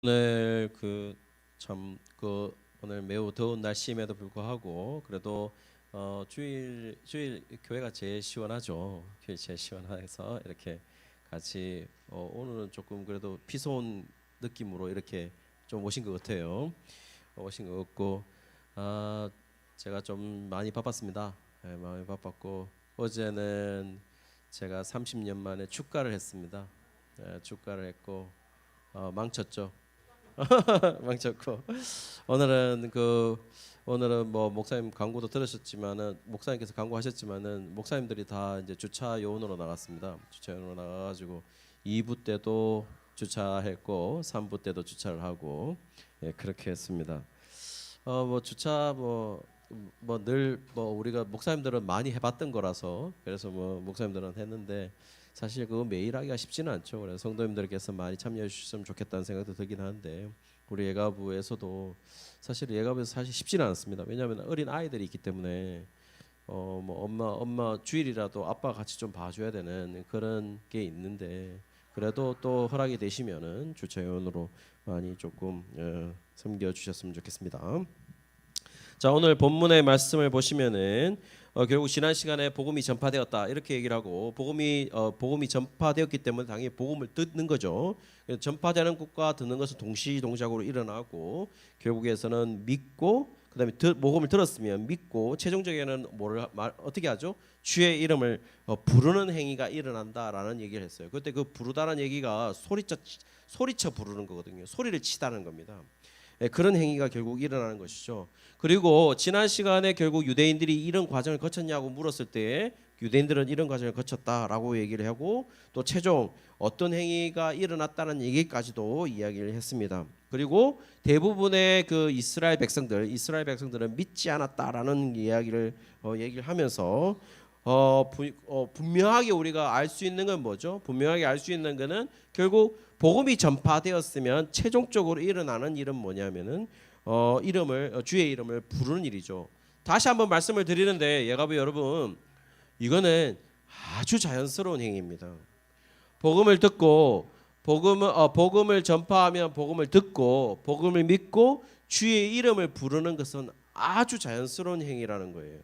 오늘 오늘 매우 더운 날씨임에도 불구하고 그래도 주일 교회가 제일 시원하죠. 교회 제일 시원해서 이렇게 같이 오늘은 조금 그래도 피소온 느낌으로 이렇게 좀 오신 것 같아요. 오신 것 같고 제가 좀 많이 바빴습니다. 네, 많이 바빴고 어제는 제가 30년 만에 축가를 했습니다. 네, 축가를 했고 망쳤죠. 망쳤고 오늘은 뭐 목사님 광고도 들으셨지만은 목사님께서 광고하셨지만은 목사님들이 다 이제 주차 요원으로 나갔습니다. 주차 요원으로 나가가지고 2부 때도 주차했고 3부 때도 주차를 하고 그렇게 했습니다. 뭐 주차 늘 우리가 목사님들은 많이 해봤던 거라서 그래서 뭐 목사님들은 했는데 사실 그거 매일 하기가 쉽지는 않죠. 그래서 성도님들께서 많이 참여해 주셨으면 좋겠다는 생각도 들긴 하는데 우리 예가부에서도 사실 예가부에서 사실 쉽지는 않습니다. 왜냐하면 어린 아이들이 있기 때문에 엄마 주일이라도 아빠 같이 좀 봐줘야 되는 그런 게 있는데 그래도 또 허락이 되시면은 주차요원으로 많이 조금 섬겨주셨으면 좋겠습니다. 자, 오늘 본문의 말씀을 보시면은 결국 지난 시간에 복음이 전파되었다 이렇게 얘기를 하고 복음이 전파되었기 때문에 당연히 복음을 듣는 거죠. 전파되는 것과 듣는 것은 동시동작으로 일어나고 결국에서는 믿고 그다음에 복음을 들었으면 믿고 최종적에는 어떻게 하죠? 주의 이름을 부르는 행위가 일어난다라는 얘기를 했어요. 그때 그 부르다는 얘기가 소리쳐 부르는 거거든요. 소리를 치다는 겁니다. 그런 행위가 결국 일어나는 것이죠. 그리고 지난 시간에 결국 유대인들이 이런 과정을 거쳤냐고 물었을 때 유대인들은 이런 과정을 거쳤다라고 얘기를 하고 또 최종 어떤 행위가 일어났다는 얘기까지도 이야기를 했습니다. 그리고 대부분의 그 이스라엘 백성들은 믿지 않았다라는 이야기를 얘기를 하면서 분명하게 우리가 알 수 있는 건 뭐죠? 분명하게 알 수 있는 거는 결국 복음이 전파되었으면 최종적으로 일어나는 일은 뭐냐면은 주의 이름을 부르는 일이죠. 다시 한번 말씀을 드리는데 예가부 여러분, 이거는 아주 자연스러운 행위입니다. 복음을 듣고 복음을 전파하면 복음을 듣고 복음을 믿고 주의 이름을 부르는 것은 아주 자연스러운 행위라는 거예요.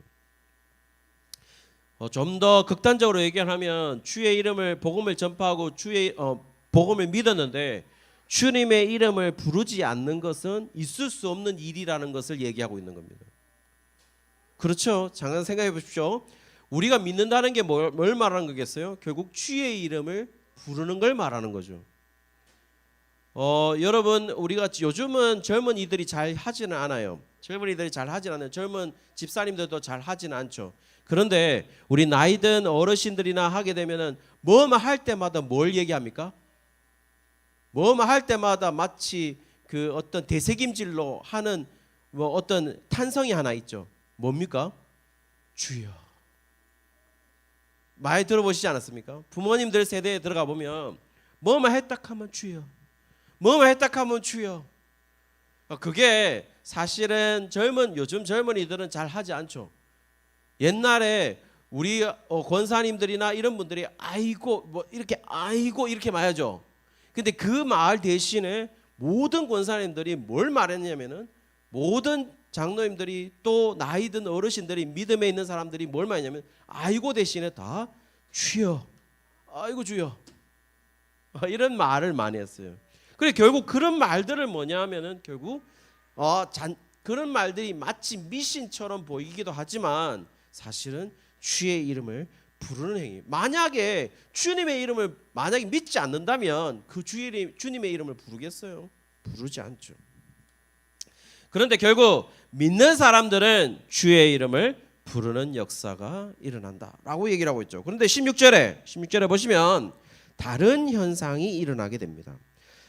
좀 더 극단적으로 얘기하면 주의 이름을 복음을 전파하고 주의 복음을 믿었는데 주님의 이름을 부르지 않는 것은 있을 수 없는 일이라는 것을 얘기하고 있는 겁니다. 그렇죠? 잠깐 생각해 보십시오. 우리가 믿는다는 게 뭘 말하는 거겠어요? 결국 주의 이름을 부르는 걸 말하는 거죠. 여러분 우리가 요즘은 젊은이들이 잘 하지는 않아요. 젊은이들이 잘 하진 않아요. 젊은 집사님들도 잘 하지는 않죠. 그런데 우리 나이든 어르신들이나 하게 되면은 뭐만 할 때마다 뭘 얘기합니까? 뭐만 할 때마다 마치 그 어떤 되새김질로 하는 어떤 탄성이 하나 있죠. 뭡니까? 주여. 많이 들어보시지 않았습니까? 부모님들 세대에 들어가 보면 뭐만 했다 하면 주여. 뭐만 했다 하면 주여. 그게 사실은 요즘 젊은이들은 잘 하지 않죠. 옛날에 우리 권사님들이나 이런 분들이 아이고 이렇게 말하죠. 근데 그 말 대신에 모든 권사님들이 뭘 말했냐면은 모든 장로님들이 또 나이든 어르신들이 믿음에 있는 사람들이 뭘 말했냐면 아이고 대신에 다 주여, 아이고 주여 이런 말을 많이 했어요. 그래 결국 그런 말들을 뭐냐면은 결국 그런 말들이 마치 미신처럼 보이기도 하지만 사실은 주의 이름을 부르는 행위. 만약에 주님의 이름을 만약에 믿지 않는다면 그 주님의 이름을 부르겠어요? 부르지 않죠. 그런데 결국 믿는 사람들은 주의 이름을 부르는 역사가 일어난다라고 얘기를 하고 있죠. 그런데 16절에 보시면 다른 현상이 일어나게 됩니다.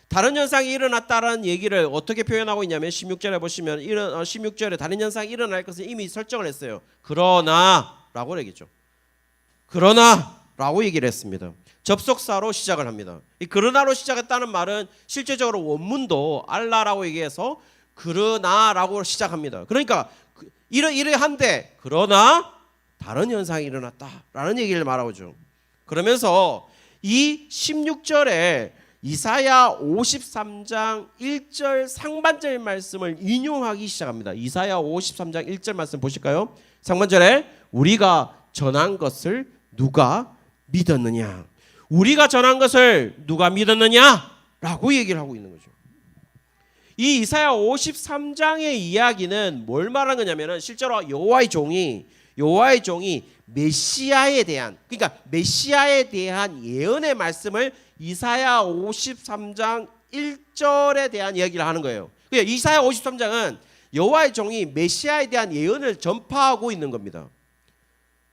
다른 현상이 일어났다라는 얘기를 어떻게 표현하고 있냐면 16절에 보시면 16절에 다른 현상이 일어날 것을 이미 설정을 했어요. 그러나라고 얘기죠. 그러나라고 얘기를 했습니다. 접속사로 시작을 합니다. 이 그러나로 시작했다는 말은 실제적으로 원문도 알라라고 얘기해서 그러나라고 시작합니다. 그러니까 이러한데 그러나 다른 현상이 일어났다라는 얘기를 말하고 있죠. 그러면서 이 16절에 이사야 53장 1절 상반절 말씀을 인용하기 시작합니다. 이사야 53장 1절 말씀 보실까요? 상반절에 우리가 전한 것을 누가 믿었느냐? 우리가 전한 것을 누가 믿었느냐? 라고 얘기를 하고 있는 거죠. 이 이사야 53장의 이야기는 뭘 말하는 거냐면은 실제로 여호와의 종이 메시아에 대한, 그러니까 메시아에 대한 예언의 말씀을 이사야 53장 1절에 대한 이야기를 하는 거예요. 그러니까 이사야 53장은 여호와의 종이 메시아에 대한 예언을 전파하고 있는 겁니다.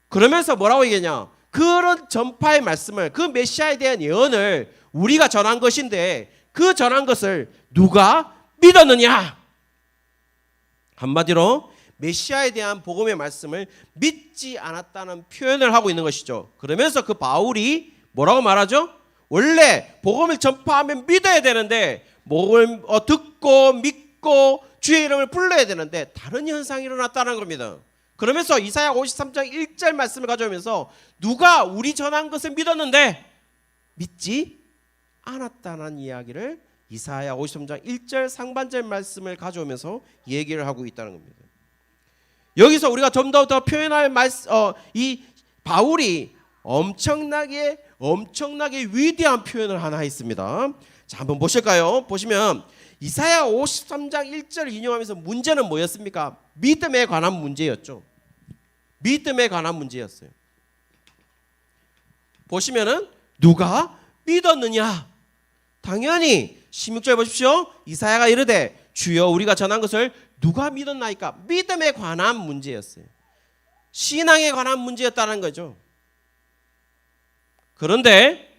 그러면서 뭐라고 얘기하냐? 그런 전파의 말씀을, 그 메시아에 대한 예언을 우리가 전한 것인데 그 전한 것을 누가 믿었느냐? 한마디로 메시아에 대한 복음의 말씀을 믿지 않았다는 표현을 하고 있는 것이죠. 그러면서 그 바울이 뭐라고 말하죠? 원래 복음을 전파하면 믿어야 되는데 복음을 듣고 믿고 주의 이름을 불러야 되는데 다른 현상이 일어났다는 겁니다. 그러면서 이사야 53장 1절 말씀을 가져오면서 누가 우리 전한 것을 믿었는데 믿지 않았다는 이야기를 이사야 53장 1절 상반절 말씀을 가져오면서 얘기를 하고 있다는 겁니다. 여기서 우리가 좀 더 표현할 이 바울이 엄청나게 위대한 표현을 하나 했습니다. 자, 한번 보실까요? 보시면 이사야 53장 1절 인용하면서 문제는 뭐였습니까? 믿음에 관한 문제였죠. 믿음에 관한 문제였어요. 보시면은 누가 믿었느냐? 당연히 16절 보십시오. 이사야가 이르되 주여 우리가 전한 것을 누가 믿었나이까? 믿음에 관한 문제였어요. 신앙에 관한 문제였다는 거죠. 그런데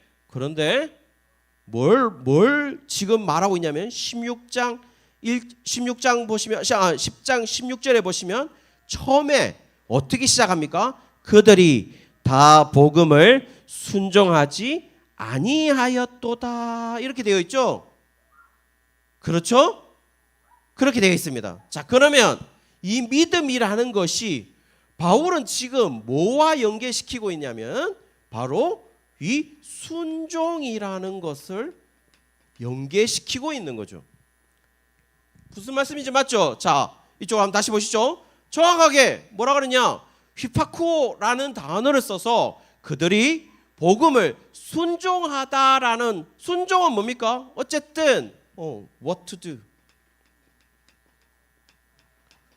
뭘 지금 말하고 있냐면 10장 16절에 보시면 처음에 어떻게 시작합니까? 그들이 다 복음을 순종하지 아니하였도다 이렇게 되어 있죠. 그렇죠? 그렇게 되어 있습니다. 자, 그러면 이 믿음이라는 것이 바울은 지금 뭐와 연계시키고 있냐면 바로 이 순종이라는 것을 연계시키고 있는 거죠. 무슨 말씀인지 맞죠? 자, 이쪽으로 한번 다시 보시죠. 정확하게 뭐라 그러냐? 휘파쿠라는 단어를 써서 그들이 복음을 순종하다라는, 순종은 뭡니까? 어쨌든 what to do,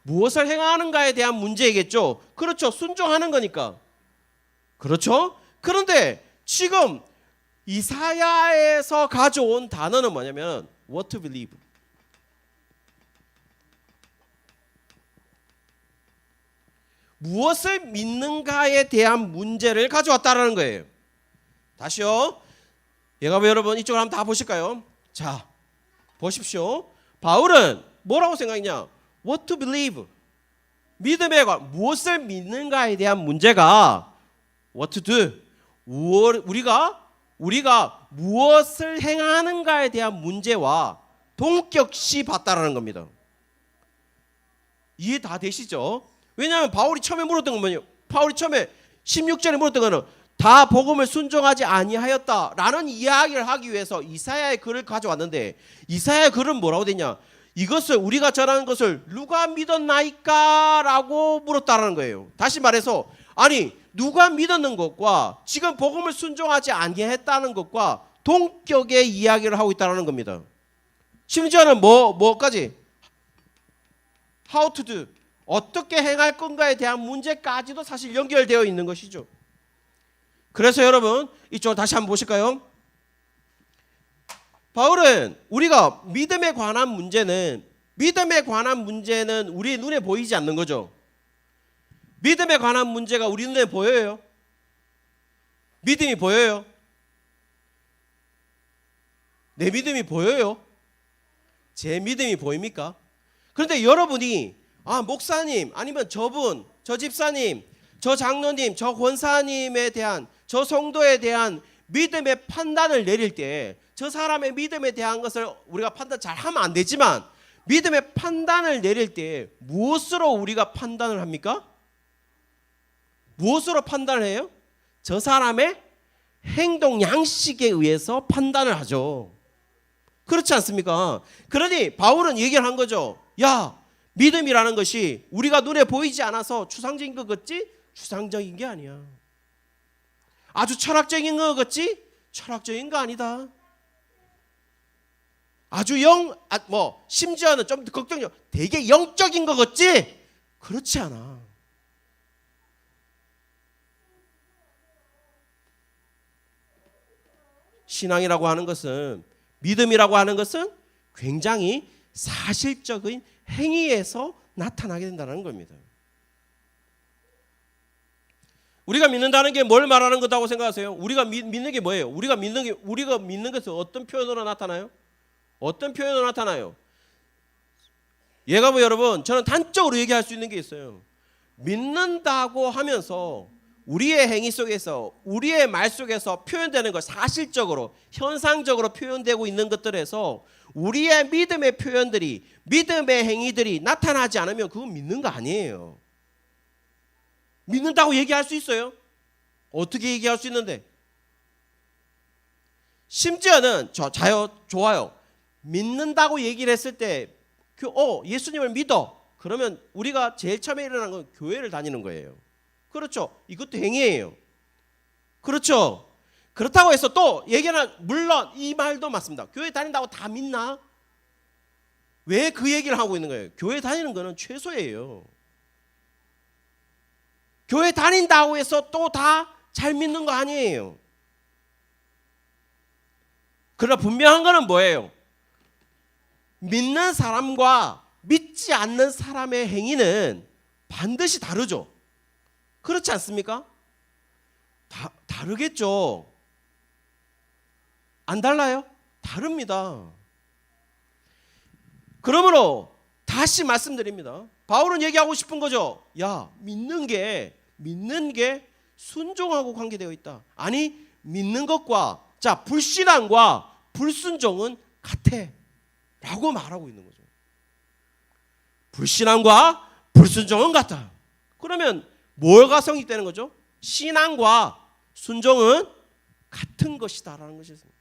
무엇을 행하는가에 대한 문제이겠죠. 그렇죠. 순종하는 거니까. 그렇죠. 그런데 지금 이사야에서 가져온 단어는 뭐냐면 what to believe, 무엇을 믿는가에 대한 문제를 가져왔다라는 거예요. 다시요. 여러분 이쪽으로 한번 다 보실까요? 자, 보십시오. 바울은 뭐라고 생각했냐? What to believe, 믿음에 관한 무엇을 믿는가에 대한 문제가 what to do, 우리가 무엇을 행하는가에 대한 문제와 동격시 봤다라는 겁니다. 이해 다 되시죠? 왜냐하면 바울이 처음에 물었던 건 뭐냐? 바울이 처음에 16절에 물었던 거는 다 복음을 순종하지 아니하였다라는 이야기를 하기 위해서 이사야의 글을 가져왔는데 이사야의 글은 뭐라고 되냐? 이것을 우리가 전하는 것을 누가 믿었나이까? 라고 물었다라는 거예요. 다시 말해서 아니 누가 믿었는 것과 지금 복음을 순종하지 아니했다는 것과 동격의 이야기를 하고 있다는 겁니다. 심지어는 뭐까지? How to do, 어떻게 행할 건가에 대한 문제까지도 사실 연결되어 있는 것이죠. 그래서 여러분 이쪽으로 다시 한번 보실까요? 바울은 우리가 믿음에 관한 문제는 우리 눈에 보이지 않는 거죠. 믿음에 관한 문제가 우리 눈에 보여요? 믿음이 보여요? 내 믿음이 보여요? 제 믿음이 보입니까? 그런데 여러분이 목사님 아니면 저분, 저 집사님, 저 장로님, 저 권사님에 대한, 저 성도에 대한 믿음의 판단을 내릴 때 저 사람의 믿음에 대한 것을 우리가 판단 잘 하면 안 되지만 믿음의 판단을 내릴 때 무엇으로 우리가 판단을 합니까? 무엇으로 판단을 해요? 저 사람의 행동 양식에 의해서 판단을 하죠. 그렇지 않습니까? 그러니 바울은 얘기를 한 거죠. 야, 믿음이라는 것이 우리가 눈에 보이지 않아서 추상적인 것 같지? 추상적인 게 아니야. 아주 철학적인 것 같지? 철학적인 거 아니다. 아주 심지어는 좀 더 걱정적, 되게 영적인 것 같지? 그렇지 않아. 신앙이라고 하는 것은, 믿음이라고 하는 것은 굉장히 사실적인 행위에서 나타나게 된다는 겁니다. 우리가 믿는다는 게 뭘 말하는 거다고 생각하세요? 우리가 믿는 게 뭐예요? 우리가 믿는 것은 어떤 표현으로 나타나요? 어떤 표현으로 나타나요? 예가 여러분, 저는 단적으로 얘기할 수 있는 게 있어요. 믿는다고 하면서 우리의 행위 속에서, 우리의 말 속에서 표현되는 것, 사실적으로 현상적으로 표현되고 있는 것들에서 우리의 믿음의 표현들이, 믿음의 행위들이 나타나지 않으면 그건 믿는 거 아니에요. 믿는다고 얘기할 수 있어요? 어떻게 얘기할 수 있는데? 심지어는 좋아요. 믿는다고 얘기를 했을 때 예수님을 믿어. 그러면 우리가 제일 처음에 일어나는 건 교회를 다니는 거예요. 그렇죠? 이것도 행위예요. 그렇죠? 그렇다고 해서 또 얘기는, 물론 이 말도 맞습니다. 교회 다닌다고 다 믿나? 왜 그 얘기를 하고 있는 거예요? 교회 다니는 거는 최소예요. 교회 다닌다고 해서 또 다 잘 믿는 거 아니에요. 그러나 분명한 거는 뭐예요? 믿는 사람과 믿지 않는 사람의 행위는 반드시 다르죠. 그렇지 않습니까? 다르겠죠. 안 달라요? 다릅니다. 그러므로 다시 말씀드립니다. 바울은 얘기하고 싶은 거죠. 야, 믿는 게 순종하고 관계되어 있다. 아니, 믿는 것과 불신앙과 불순종은 같아 라고 말하고 있는 거죠. 불신앙과 불순종은 같다. 그러면 뭐가 성립되는 거죠? 신앙과 순종은 같은 것이다 라는 것이었습니다.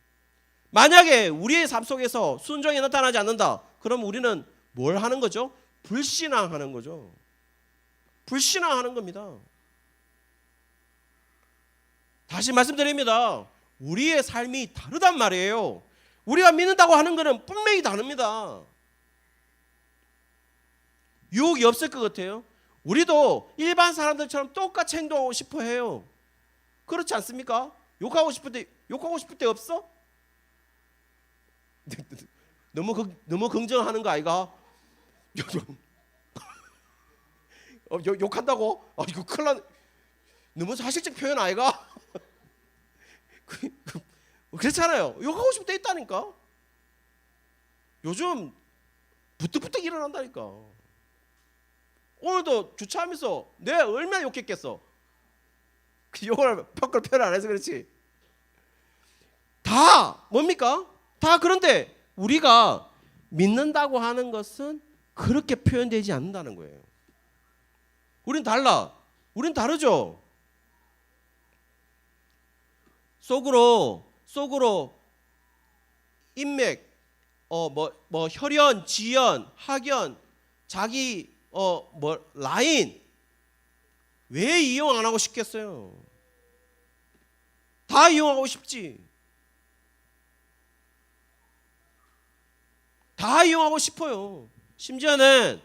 만약에 우리의 삶 속에서 순종이 나타나지 않는다, 그럼 우리는 뭘 하는 거죠? 불신앙하는 거죠. 불신앙하는 겁니다. 다시 말씀드립니다. 우리의 삶이 다르단 말이에요. 우리가 믿는다고 하는 것은 분명히 다릅니다. 유혹이 없을 것 같아요. 우리도 일반 사람들처럼 똑같이 행동하고 싶어 해요. 그렇지 않습니까? 욕하고 싶을 때 없어? 너무 긍정하는 거 아이가? 욕한다고? 이거 큰일 난, 너무 사실적 표현 아이가? 그렇잖아요. 욕하고 싶을 때 있다니까. 요즘 부뜩부뜩 일어난다니까. 오늘도 주차하면서 내가 얼마나 욕했겠어. 그 욕을 밖으로 표현 안 해서 그렇지. 다 뭡니까? 다. 그런데 우리가 믿는다고 하는 것은 그렇게 표현되지 않는다는 거예요. 우린 달라. 우린 다르죠. 속으로 인맥, 혈연, 지연, 학연, 자기 라인 왜 이용 안 하고 싶겠어요? 다 이용하고 싶지. 다 이용하고 싶어요. 심지어는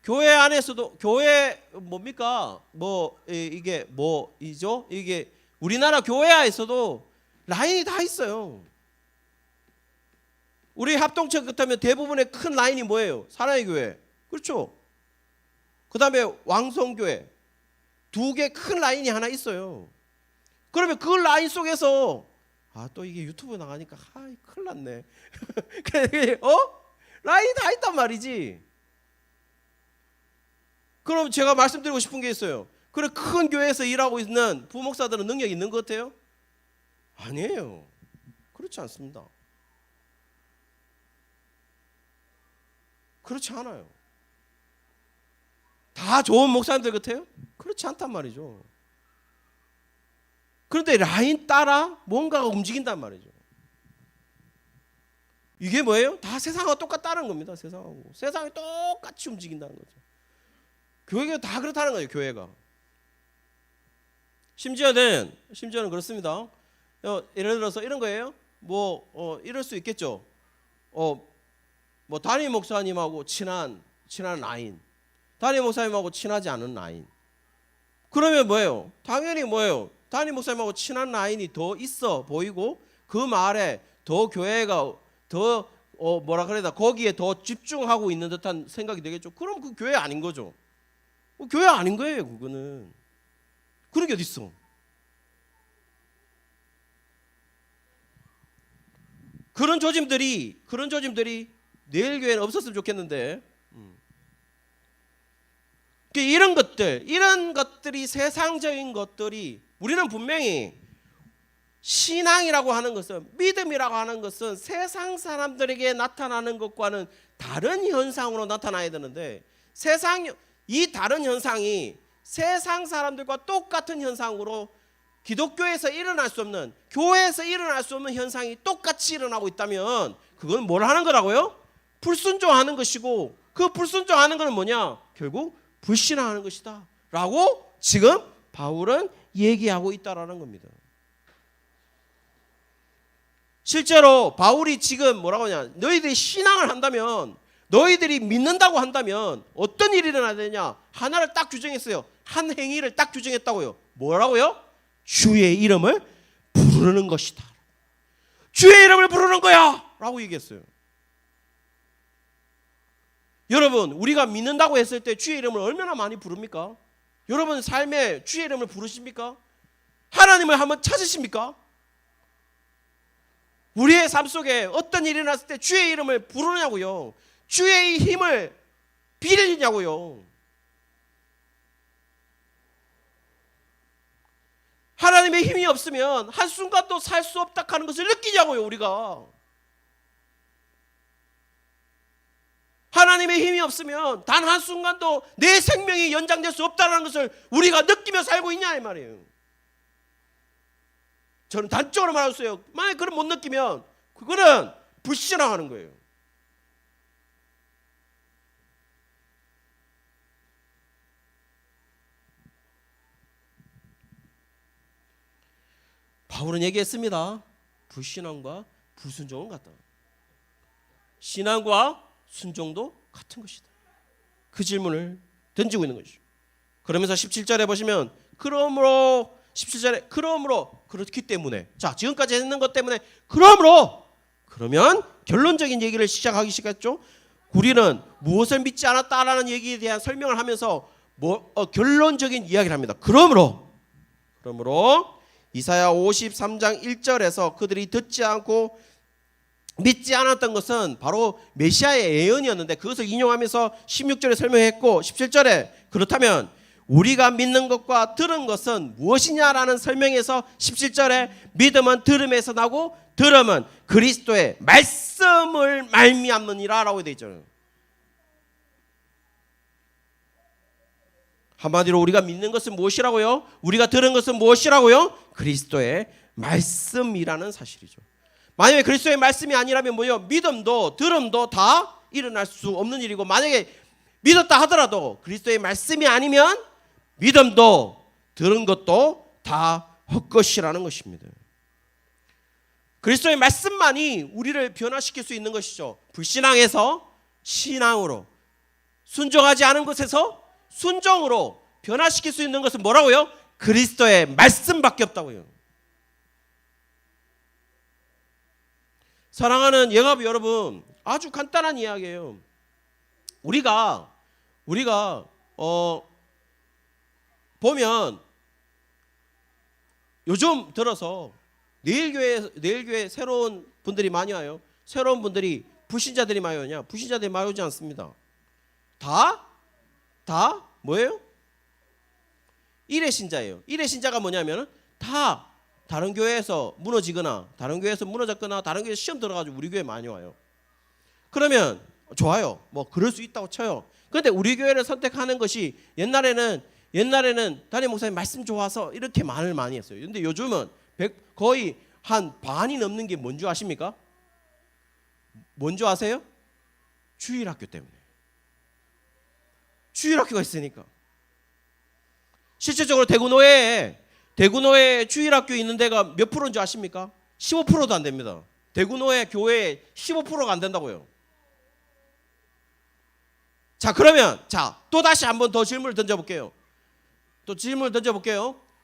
교회 안에서도, 교회 뭡니까? 이게 우리나라 교회에서도 라인이 다 있어요. 우리 합동체 같으면 대부분의 큰 라인이 뭐예요? 사랑의 교회. 그렇죠? 그 다음에 왕성교회. 두 개 큰 라인이 하나 있어요. 그러면 그 라인 속에서 또 이게 유튜브 나가니까 큰일 났네. 라인이 다 있단 말이지. 그럼 제가 말씀드리고 싶은 게 있어요. 그래, 큰 교회에서 일하고 있는 부목사들은 능력이 있는 것 같아요? 아니에요. 그렇지 않습니다. 그렇지 않아요. 다 좋은 목사님들 같아요? 그렇지 않단 말이죠. 그런데 라인 따라 뭔가가 움직인단 말이죠. 이게 뭐예요? 다 세상하고 똑같다는 겁니다. 세상이 똑같이 움직인다는 거죠. 교회가 다 그렇다는 거예요. 교회가. 심지어는 그렇습니다. 예를 들어서 이런 거예요. 이럴 수 있겠죠. 담임 목사님하고 친한 아인, 담임 목사님하고 친하지 않은 아인. 그러면 뭐예요? 당연히 뭐예요? 담임 목사님하고 친한 아인이 더 있어 보이고 그 말에 더 교회가 더 거기에 더 집중하고 있는 듯한 생각이 되겠죠. 그럼 그 교회 아닌 거죠. 교회 아닌 거예요. 그거는. 그런 게 어디 있어? 그런 조짐들이 내일 교회는 없었으면 좋겠는데, 이런 것들이 세상적인 것들이, 우리는 분명히 신앙이라고 하는 것은, 믿음이라고 하는 것은 세상 사람들에게 나타나는 것과는 다른 현상으로 나타나야 되는데, 이 다른 현상이 세상 사람들과 똑같은 현상으로 기독교에서 일어날 수 없는, 교회에서 일어날 수 없는 현상이 똑같이 일어나고 있다면 그건 뭘 하는 거라고요? 불순종하는 것이고, 그 불순종하는 것은 뭐냐? 결국 불신하는 것이다 라고 지금 바울은 얘기하고 있다라는 겁니다. 실제로 바울이 지금 뭐라고 하냐, 너희들이 신앙을 한다면, 너희들이 믿는다고 한다면 어떤 일이 일어나야 되냐? 하나를 딱 규정했어요. 한 행위를 딱 규정했다고요. 뭐라고요? 주의 이름을 부르는 것이다. 주의 이름을 부르는 거야 라고 얘기했어요. 여러분, 우리가 믿는다고 했을 때 주의 이름을 얼마나 많이 부릅니까? 여러분 삶에 주의 이름을 부르십니까? 하나님을 한번 찾으십니까? 우리의 삶 속에 어떤 일이 났을 때 주의 이름을 부르냐고요. 주의 힘을 빌리냐고요. 하나님의 힘이 없으면 한순간도 살 수 없다 하는 것을 느끼냐고요. 우리가 하나님의 힘이 없으면 단 한순간도 내 생명이 연장될 수 없다는 것을 우리가 느끼며 살고 있냐 이 말이에요. 저는 단적으로 말했어요. 만약에 그걸 못 느끼면 그거는 불신앙하는 거예요. 바울은 얘기했습니다. 불신앙과 불순종은 같다. 신앙과 순종도 같은 것이다. 그 질문을 던지고 있는 것이죠. 그러면서 17절에 보시면 그러므로 17절에 그러므로 그렇기 때문에, 자 지금까지 했는 것 때문에 그러면 결론적인 얘기를 시작하기 시작했죠. 우리는 무엇을 믿지 않았다라는 얘기에 대한 설명을 하면서 결론적인 이야기를 합니다. 그러므로 이사야 53장 1절에서 그들이 듣지 않고 믿지 않았던 것은 바로 메시아의 예언이었는데 그것을 인용하면서 16절에 설명했고 17절에 그렇다면 우리가 믿는 것과 들은 것은 무엇이냐라는 설명에서 17절에 믿음은 들음에서 나고 들음은 그리스도의 말씀을 말미암느니라 라고 되어 있잖아요. 한마디로 우리가 믿는 것은 무엇이라고요? 우리가 들은 것은 무엇이라고요? 그리스도의 말씀이라는 사실이죠. 만약에 그리스도의 말씀이 아니라면 뭐요? 믿음도 들음도 다 일어날 수 없는 일이고, 만약에 믿었다 하더라도 그리스도의 말씀이 아니면 믿음도 들은 것도 다 헛것이라는 것입니다. 그리스도의 말씀만이 우리를 변화시킬 수 있는 것이죠. 불신앙에서 신앙으로, 순종하지 않은 것에서 순종으로 변화시킬 수 있는 것은 뭐라고요? 그리스도의 말씀밖에 없다고요. 사랑하는 영합 여러분, 아주 간단한 이야기예요. 우리가 보면 요즘 들어서 내일교회 새로운 분들이 많이 와요. 새로운 분들이, 불신자들이 많이 오냐? 불신자들이 많이 오지 않습니다. 다 뭐예요? 일회 신자예요. 일회 신자가 뭐냐면 다 다른 교회에서 무너지거나 다른 교회에서 무너졌거나 다른 교회에서 시험 들어가지고 우리 교회 많이 와요. 그러면 좋아요. 뭐 그럴 수 있다고 쳐요. 그런데 우리 교회를 선택하는 것이 옛날에는 담임 목사님 말씀 좋아서 이렇게 말을 많이 했어요. 그런데 요즘은 거의 한 반이 넘는 게 뭔지 아십니까? 뭔지 아세요? 주일학교 때문에. 주일학교가 있으니까. 실질적으로 대구노회에 주일학교 있는 데가 몇 프로인 줄 아십니까? 15%도 안 됩니다. 대구노회 교회에 15%가 안 된다고요. 자, 그러면 또 다시 한번 더 질문을 던져볼게요.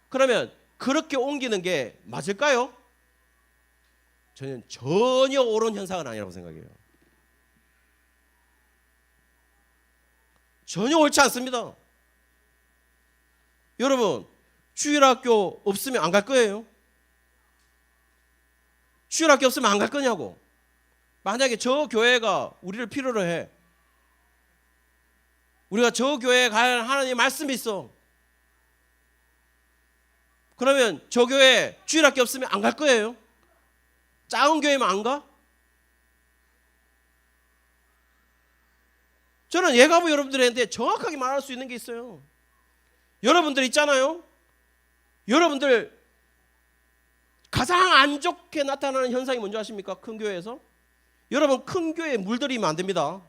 그러면 그렇게 옮기는 게 맞을까요? 저는 전혀 옳은 현상은 아니라고 생각해요. 전혀 옳지 않습니다. 여러분, 주일학교 없으면 안 갈 거예요? 주일학교 없으면 안 갈 거냐고. 만약에 저 교회가 우리를 필요로 해. 우리가 저 교회에 갈 하나님의 말씀이 있어. 그러면 저 교회 주일학교 없으면 안 갈 거예요? 작은 교회면 안 가? 저는 예가부 여러분들한테 정확하게 말할 수 있는 게 있어요. 여러분들 있잖아요. 여러분들 가장 안 좋게 나타나는 현상이 뭔지 아십니까? 큰 교회에서. 여러분, 큰 교회에 물들이면 안 됩니다.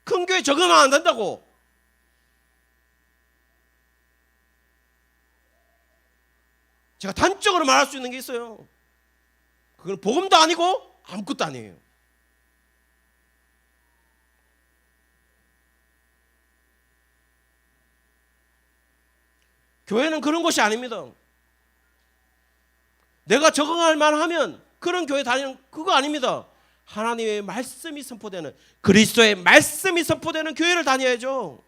큰 교회 적으면 안 된다고. 제가 단적으로 말할 수 있는 게 있어요. 그건 복음도 아니고 아무것도 아니에요. 교회는 그런 곳이 아닙니다. 내가 적응할 만하면 그런 교회 다니는 그거 아닙니다. 하나님의 말씀이 선포되는, 그리스도의 말씀이 선포되는 교회를 다녀야죠.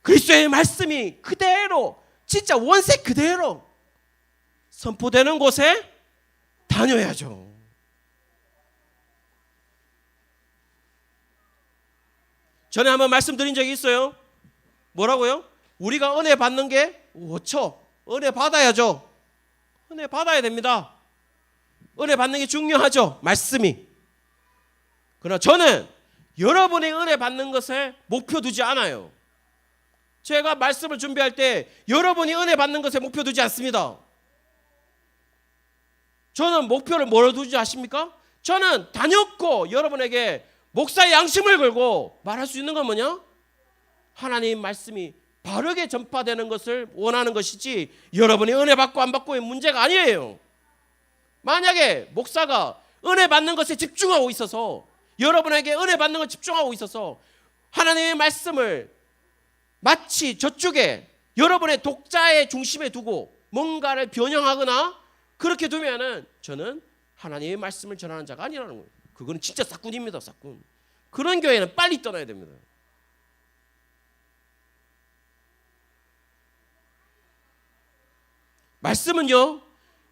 그리스도의 말씀이 그대로, 진짜 원색 그대로 선포되는 곳에 다녀야죠. 전에 한번 말씀드린 적이 있어요. 뭐라고요? 우리가 은혜 받는 게 5초. 은혜 받아야죠. 은혜 받아야 됩니다. 은혜 받는 게 중요하죠. 말씀이. 그러나 저는 여러분의 은혜 받는 것에 목표 두지 않아요. 제가 말씀을 준비할 때 여러분이 은혜 받는 것에 목표 두지 않습니다. 저는 목표를 뭐로 두지 아십니까? 저는 다녔고 여러분에게 목사의 양심을 걸고 말할 수 있는 건 뭐냐? 하나님 말씀이 바르게 전파되는 것을 원하는 것이지 여러분이 은혜 받고 안 받고의 문제가 아니에요. 만약에 목사가 은혜 받는 것에 집중하고 있어서, 여러분에게 은혜 받는 걸 집중하고 있어서 하나님의 말씀을 마치 저쪽에 여러분의 독자의 중심에 두고 뭔가를 변형하거나 그렇게 두면은 저는 하나님의 말씀을 전하는 자가 아니라는 거예요. 그거는 진짜 싹군입니다. 싹군. 그런 교회는 빨리 떠나야 됩니다. 말씀은요,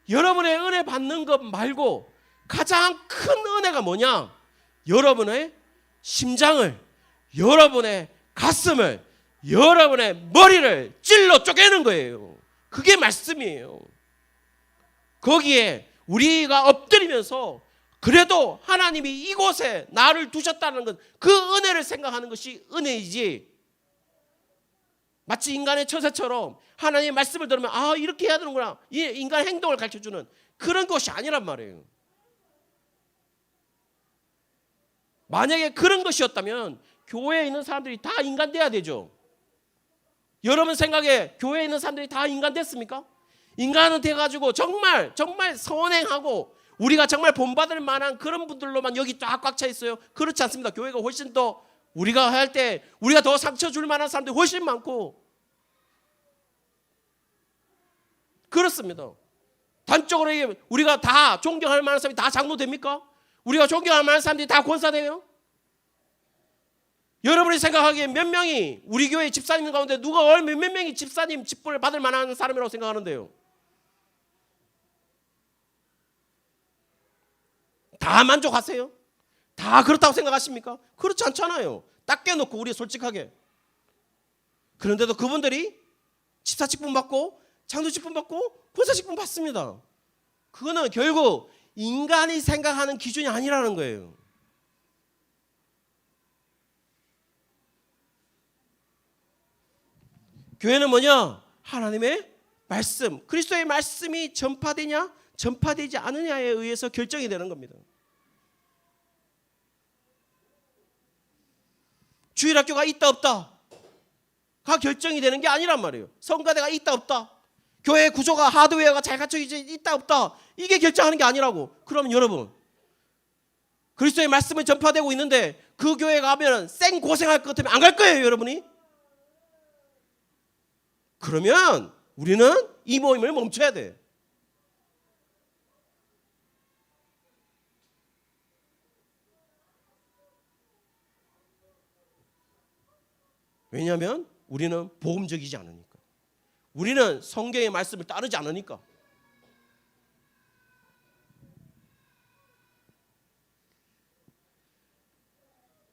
여러분의 은혜 받는 것 말고 가장 큰 은혜가 뭐냐? 여러분의 심장을, 여러분의 가슴을, 여러분의 머리를 찔러 쪼개는 거예요. 그게 말씀이에요. 거기에 우리가 엎드리면서 그래도 하나님이 이곳에 나를 두셨다는 것, 그 은혜를 생각하는 것이 은혜이지, 마치 인간의 처세처럼 하나님의 말씀을 들으면 아 이렇게 해야 되는구나, 이 인간의 행동을 가르쳐주는 그런 것이 아니란 말이에요. 만약에 그런 것이었다면 교회에 있는 사람들이 다 인간 돼야 되죠. 여러분 생각에 교회에 있는 사람들이 다 인간 됐습니까? 인간은 돼가지고 정말 선행하고 우리가 정말 본받을 만한 그런 분들로만 여기 쫙 꽉 차 있어요. 그렇지 않습니다. 교회가 훨씬 더 우리가 할 때 우리가 더 상처 줄 만한 사람들이 훨씬 많고 그렇습니다. 단적으로 얘기하면 우리가 다 존경할 만한 사람이 다 장로 됩니까? 우리가 존경할 만한 사람들이 다 권사 돼요? 여러분이 생각하기에 몇 명이 우리 교회 집사님 가운데 누가 몇 명이 집사님 직분을 받을 만한 사람이라고 생각하는데요? 다 만족하세요? 다 그렇다고 생각하십니까? 그렇지 않잖아요. 딱 깨놓고 우리 솔직하게. 그런데도 그분들이 집사 직분 받고 장로 직분 받고 권사 직분 받습니다. 그거는 결국 인간이 생각하는 기준이 아니라는 거예요. 교회는 뭐냐? 하나님의 말씀, 그리스도의 말씀이 전파되냐 전파되지 않느냐에 의해서 결정이 되는 겁니다. 주일학교가 있다 없다가 결정이 되는 게 아니란 말이에요. 성가대가 있다 없다, 교회 구조가 하드웨어가 잘 갖춰져 있다 없다, 이게 결정하는 게 아니라고. 그럼 여러분, 그리스도의 말씀은 전파되고 있는데 그 교회 가면 생 고생할 것 같으면 안 갈 거예요, 여러분이. 그러면 우리는 이 모임을 멈춰야 돼. 왜냐하면 우리는 복음적이지 않으니까. 우리는 성경의 말씀을 따르지 않으니까.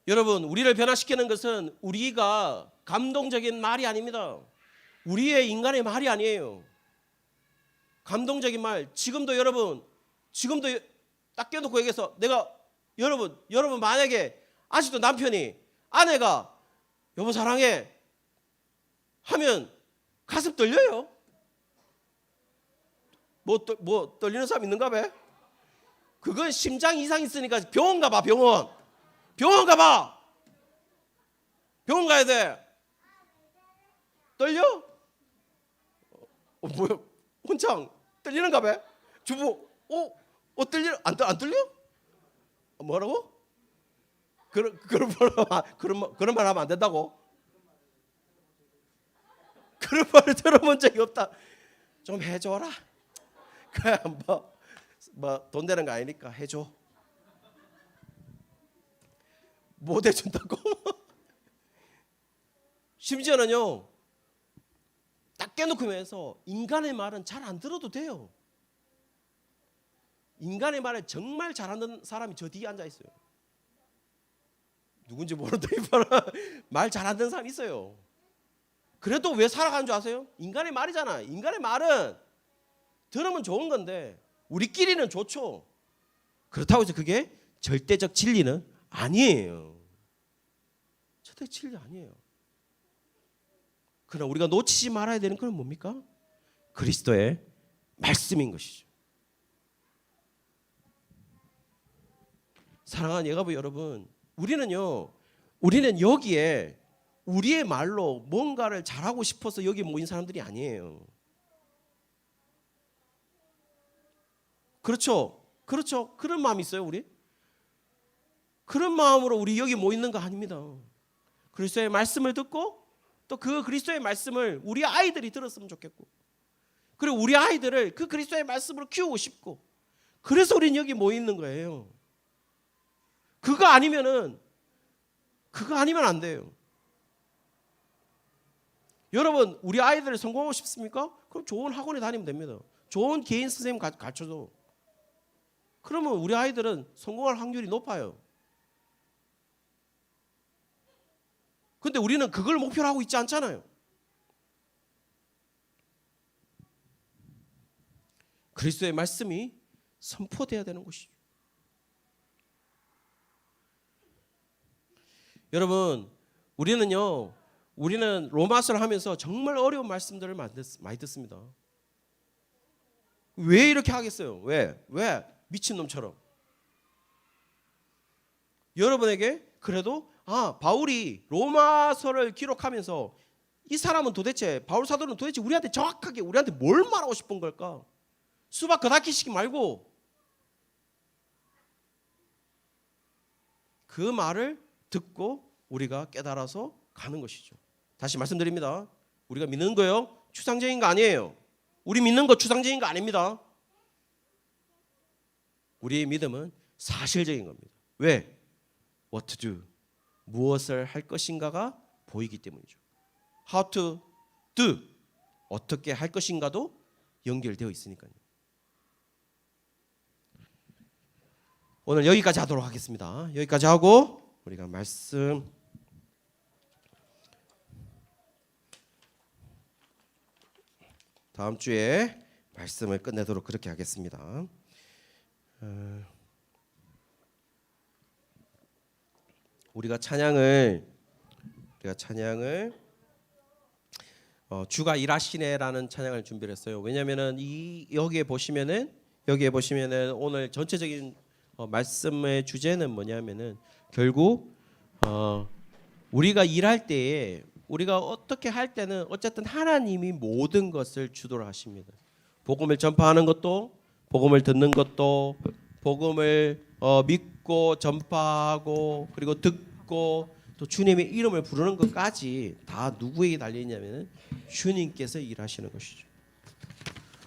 여러분, 우리를 변화시키는 것은 우리가 감동적인 말이 아닙니다. 우리의 인간의 말이 아니에요. 감동적인 말. 지금도 여러분, 지금도 딱 껴놓고 얘기해서 내가 여러분 만약에 아직도 남편이, 아내가 여보 사랑해 하면 가슴 떨려요? 뭐 떨리는 사람 있는가 봐? 그건 심장 이상 있으니까 병원 가봐. 병원 가봐. 병원 가야 돼. 떨려? 뭐야? 혼창 떨리는가 봐? 주부 떨려? 안 떨려? 뭐라고? 그런 말 하면 안 된다고? 그런 말을 들어본 적이 없다. 좀 해줘라. 그냥 뭐 돈 되는 거 아니니까 해줘. 못 해준다고? 심지어는요, 딱 깨놓고 해서 인간의 말은 잘 안 들어도 돼요. 인간의 말을 정말 잘하는 사람이 저 뒤에 앉아 있어요. 누군지 모르는데 말 잘하는 사람이 있어요. 그래도 왜 살아가는 줄 아세요? 인간의 말이잖아. 인간의 말은 들으면 좋은 건데 우리끼리는 좋죠. 그렇다고 해서 그게 절대적 진리는 아니에요. 절대 진리 아니에요. 그러나 우리가 놓치지 말아야 되는 건 뭡니까? 그리스도의 말씀인 것이죠. 사랑하는 예가부 여러분, 우리는 여기에 우리의 말로 뭔가를 잘하고 싶어서 여기 모인 사람들이 아니에요. 그렇죠? 그런 마음이 있어요, 우리? 그런 마음으로 우리 여기 모이는 거 아닙니다. 그리스도의 말씀을 듣고 또 그 그리스도의 말씀을 우리 아이들이 들었으면 좋겠고, 그리고 우리 아이들을 그 그리스도의 말씀으로 키우고 싶고, 그래서 우리는 여기 모이는 거예요. 그거 아니면 안 돼요. 여러분, 우리 아이들을 성공하고 싶습니까? 그럼 좋은 학원에 다니면 됩니다. 좋은 개인 선생님 가르쳐줘. 그러면 우리 아이들은 성공할 확률이 높아요. 근데 우리는 그걸 목표로 하고 있지 않잖아요. 그리스도의 말씀이 선포돼야 되는 것이죠. 여러분, 우리는 로마서를 하면서 정말 어려운 말씀들을 많이 듣습니다. 왜 이렇게 하겠어요? 왜? 미친놈처럼. 여러분에게 그래도 바울이 로마서를 기록하면서 이 사람은 도대체, 바울 사도는 도대체 우리한테 정확하게 우리한테 뭘 말하고 싶은 걸까? 수박 거다키시기 말고 그 말을 듣고 우리가 깨달아서 가는 것이죠. 다시 말씀드립니다. 우리가 믿는 거요, 추상적인 거 아니에요. 우리 믿는 거 추상적인 거 아닙니다. 우리의 믿음은 사실적인 겁니다. 왜? What to do, 무엇을 할 것인가가 보이기 때문이죠. How to do, 어떻게 할 것인가도 연결되어 있으니까요. 오늘 여기까지 하도록 하겠습니다. 여기까지 하고 우리가 말씀 다음 주에 말씀을 끝내도록 그렇게 하겠습니다. 우리가 찬양을 주가 일하시네라는 찬양을 준비를 했어요. 왜냐하면은 여기에 보시면은 오늘 전체적인 말씀의 주제는 뭐냐면은 결국 우리가 일할 때에 우리가 어떻게 할 때는 어쨌든 하나님이 모든 것을 주도를 하십니다. 복음을 전파하는 것도, 복음을 듣는 것도, 복음을 믿고 전파하고 그리고 듣고 또 주님의 이름을 부르는 것까지 다 누구에게 달려 있냐면은 주님께서 일하시는 것이죠.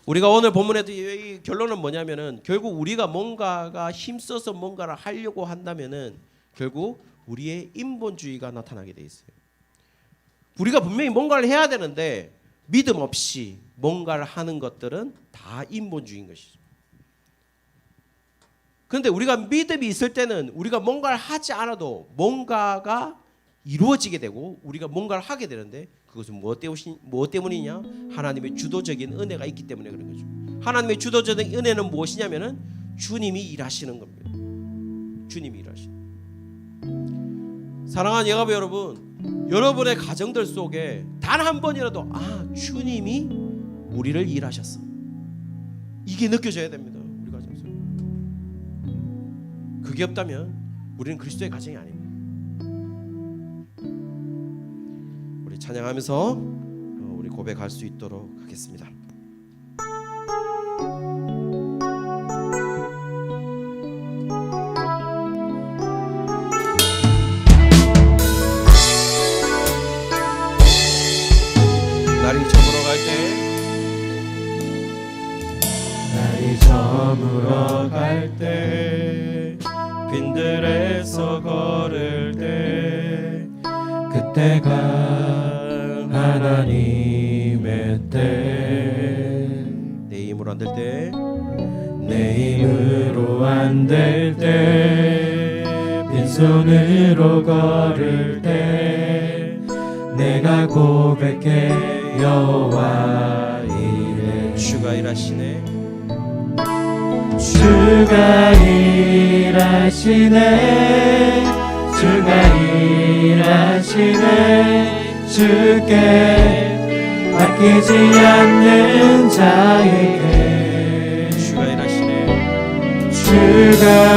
우리가 오늘 본문에도 이 결론은 뭐냐면은 결국 우리가 뭔가가 힘써서 뭔가를 하려고 한다면은 결국 우리의 인본주의가 나타나게 돼 있어요. 우리가 분명히 뭔가를 해야 되는데 믿음 없이 뭔가를 하는 것들은 다 인본주의인 것이죠. 그런데 우리가 믿음이 있을 때는 우리가 뭔가를 하지 않아도 뭔가가 이루어지게 되고 우리가 뭔가를 하게 되는데 그것은 무엇 때문이냐? 하나님의 주도적인 은혜가 있기 때문에 그런 거죠. 하나님의 주도적인 은혜는 무엇이냐면은 주님이 일하시는 겁니다. 주님이 일하시는. 사랑하는 여러분, 여러분의 가정들 속에 단 한 번이라도 주님이 우리를 일하셨어. 이게 느껴져야 됩니다. 우리 가정 속에. 그게 없다면 우리는 그리스도의 가정이 아닙니다. 우리 찬양하면서 우리 고백할 수 있도록 하겠습니다. 날이 저물어 갈 때 빈들에서 걸을 때 그때가 하나님의 때 내 힘으로 안 될 때 빈손으로 걸을 때 내가 고백해 여호와 이래 주가 일하시네 주가 일하시네 주께 아끼지 않는 자에게 주가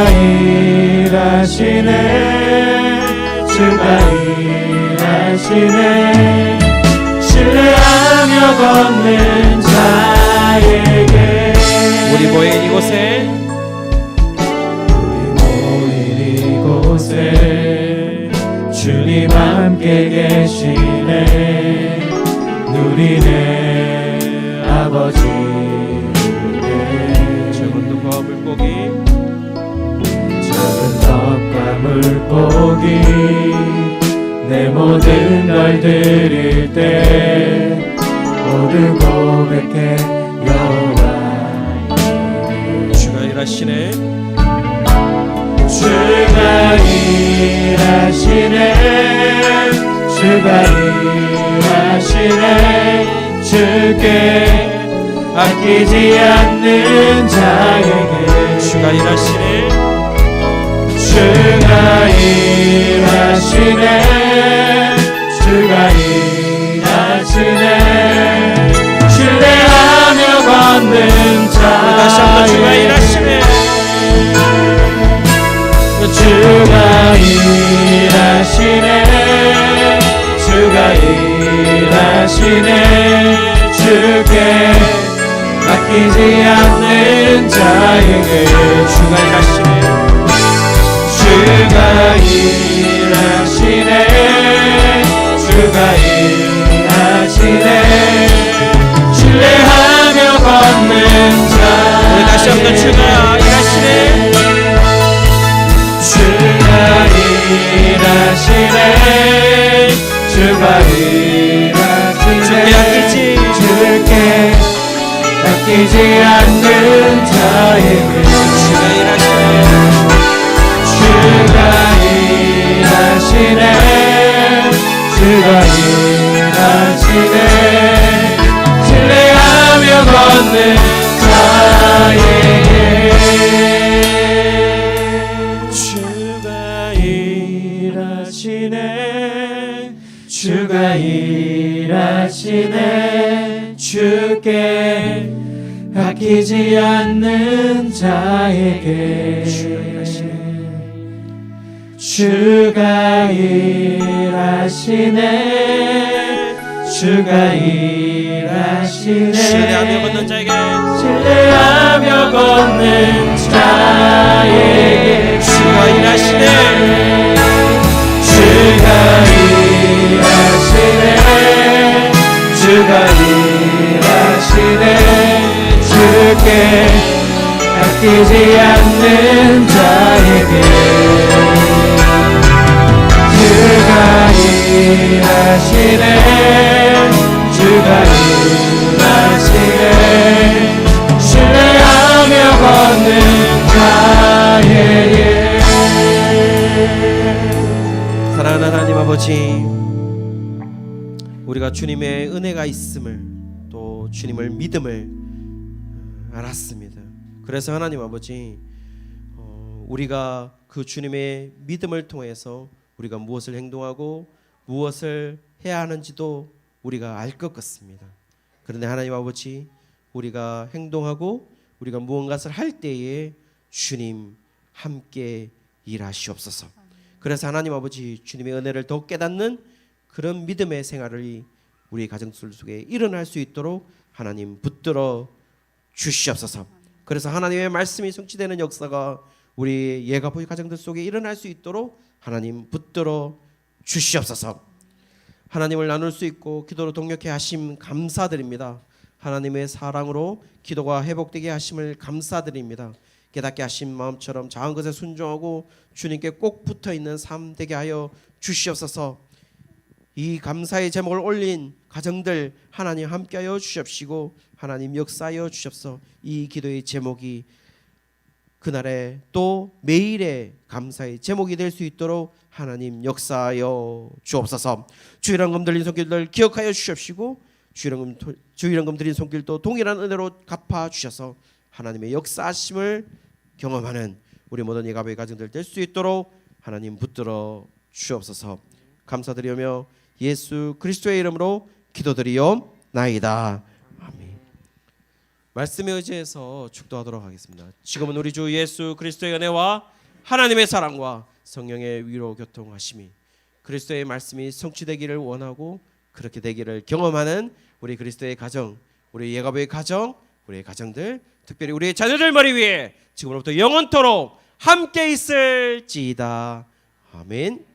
일하시네 신뢰하며 걷는 자에게 우리 모인 이곳에 주님 함께 계시네 누리네 아버지 작은 떡과 물고기 내 모든 걸 드릴 때 모두 고백해 여호와 주가 일하시네 주께 아끼지 않는 자에게 주가 일하시네 신뢰하며 걷는 자에게 다시 한번 주가 일하시네 주께 아끼지 않는 자에게 주가 일하시네 신뢰하며 걷는 자 우리 다시 한번 주가 일하시네 주께 아끼지 않는 자에게 주가 일하시네 신뢰하며 걷는 자에게 주가 일하시네 아끼지 않는 자에게 주가 일하시네. 주가 일하시네. 신뢰하며 걷는 자에게 신뢰하며 걷는 자에게 주가 일하시네. 주가 일하시네. 주가 일하시네. 주께 아끼지 않는 자에게 주가 일하시네. 주가 일하시네. 신뢰하며 걷는 자에게. 사랑하는 하나님 아버지, 우리가 주님의 은혜가 있음을 또 주님을 믿음을 알았습니다. 그래서 하나님 아버지, 우리가 그 주님의 믿음을 통해서 우리가 무엇을 행동하고 무엇을 해야 하는지도 우리가 알 것 같습니다. 그런데 하나님 아버지, 우리가 행동하고 우리가 무언가를 할 때에 주님 함께 일하시옵소서. 그래서 하나님 아버지, 주님의 은혜를 더 깨닫는 그런 믿음의 생활이 우리 가정 속에 일어날 수 있도록 하나님 붙들어 주시옵소서. 그래서 하나님의 말씀이 성취되는 역사가 우리 예가보의 가정들 속에 일어날 수 있도록 하나님 붙들어 주시옵소서. 하나님을 나눌 수 있고 기도로 동력해 하심 감사드립니다. 하나님의 사랑으로 기도가 회복되게 하심을 감사드립니다. 깨닫게 하신 마음처럼 작은 것에 순종하고 주님께 꼭 붙어있는 삶 되게 하여 주시옵소서. 이 감사의 제목을 올린 가정들 하나님 함께하여 주시옵시고 하나님 역사하여 주시옵소서. 이 기도의 제목이 그날에 또 매일의 감사의 제목이 될 수 있도록 하나님 역사하여 주옵소서. 주일헌금 드린 손길들 기억하여 주시옵시고 주일헌금 드린 손길도 동일한 은혜로 갚아 주셔서 하나님의 역사하심을 경험하는 우리 모든 예가보의 가정들 될 수 있도록 하나님 붙들어 주옵소서. 감사드리며 예수 그리스도의 이름으로 기도드리옵나이다. 아멘. 말씀에 의지해서 축도하도록 하겠습니다. 지금은 우리 주 예수 그리스도의 은혜와 하나님의 사랑과 성령의 위로 교통하심이 그리스도의 말씀이 성취되기를 원하고 그렇게 되기를 경험하는 우리 그리스도의 가정, 우리 예가보의 가정, 우리의 가정들, 특별히 우리의 자녀들 머리 위에 지금부터 영원토록 함께 있을지이다. 아멘.